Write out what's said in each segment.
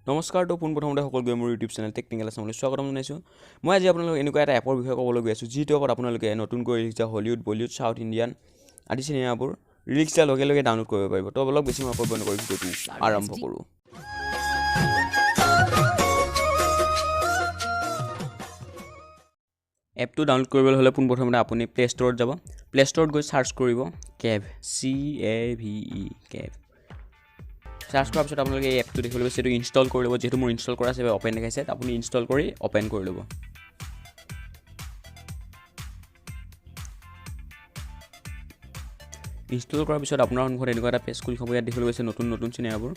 নমস্কাৰ তো পোনপ্ৰথমতে সকলোকে মোৰ ইউটিউব চেনেল টেকনিকেল আছামলৈ স্বাগতম জনাইছোঁ। মই আজি আপোনালোকক এনেকুৱা এটা এপৰ বিষয়ে ক'বলৈ গৈ আছোঁ, যিটোৰ ওপৰত আপোনালোকে নতুনকৈ ৰিলিজ দিয়া হলিউড, বলিউড, চাউথ ইণ্ডিয়ান আদি চিনেমাবোৰ ৰিলিজ দিয়াৰ লগে লগে ডাউনলোড কৰিব পাৰিব। তো অলপ বেছি মই কৰিব নকৰি ভিডিঅ'টো আৰম্ভ কৰোঁ। এপটো ডাউনলোড কৰিবলৈ হ'লে পোনপ্ৰথমতে আপুনি প্লে' ষ্ট'ৰত যাব। প্লে' ষ্ট'ৰত গৈ চাৰ্চ কৰিব কেভ, CAVE কেভ। চাৰ্চ কৰাৰ পিছত আপোনালোকে এই এপটো দেখিবলৈ পাইছে, এইটো ইনষ্টল কৰি ল'ব। যিহেতু মোৰ ইনষ্টল কৰা আছে অ'পেন দেখাইছে, আপুনি ইনষ্টল কৰি অ'পেন কৰি ল'ব। ইনষ্টল কৰাৰ পিছত আপোনাৰ সন্মুখত এনেকুৱা এটা পেজ খুলি খাব। ইয়াত দেখিবলৈ পাইছে নতুন চিনেমাবোৰ,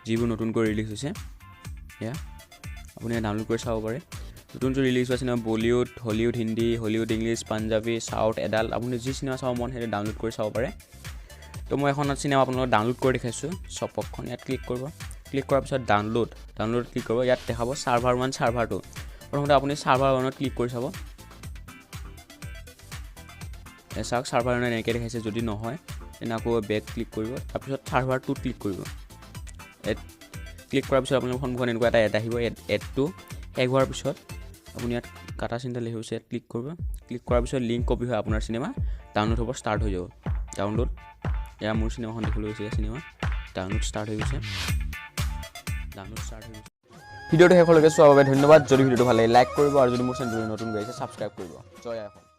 যিবোৰ নতুনকৈ ৰিলিজ হৈছে। এয়া আপুনি ডাউনলোড কৰি চাব পাৰে। নতুনকৈ ৰিলিজ হোৱা cinema Bollywood, Hollywood Hindi, Hollywood English, Punjabi, south, adult, আপুনি যি চিনেমা চাব মন সেইটো ডাউনলোড কৰি চাব পাৰে। তো মই এখন চিনেমা আপোনালোকক ডাউনলোড কৰি দেখাইছোঁ, চপকখন। ইয়াত ক্লিক কৰিব। ক্লিক কৰাৰ পিছত ডাউনলোড ক্লিক কৰিব। ইয়াত দেখাব ছাৰ্ভাৰ 1, ছাৰ্ভাৰ 2। প্ৰথমতে আপুনি ছাৰ্ভাৰ 1ত ক্লিক কৰি চাব। চাওক ছাৰ্ভাৰ 1 এনেকৈ দেখাইছে। যদি নহয় তেনে আকৌ বেক ক্লিক কৰিব। তাৰপিছত ছাৰ্ভাৰ 2ত ক্লিক কৰিব। ক্লিক কৰাৰ পিছত আপোনালোকৰ সন্মুখত এনেকুৱা এটা এড আহিব। এডটো শেষ হোৱাৰ পিছত আপুনি ইয়াত কাটা চিন্তা লিখি হৈছে, ইয়াত ক্লিক কৰিব। ক্লিক কৰাৰ পিছত লিংক কপি হয় আপোনাৰ চিনেমা ডাউনলোড হ'ব, ষ্টাৰ্ট হৈ যাব। ডাউনলোড এয়া মোৰ চিনেমাখন দেখিবলৈ গৈছে। চিনেমা ডাউনলোড ষ্টাৰ্ট হৈ গৈছে। ভিডিঅ'টো শেষলৈকে চোৱাৰ বাবে ধন্যবাদ। যদি ভিডিঅ'টো ভাল লাগে লাইক কৰিব আৰু যদি মোৰ চেনেলটো নতুন গৈ আছে ছাবস্ক্ৰাইব কৰিব। জয় আই অসম।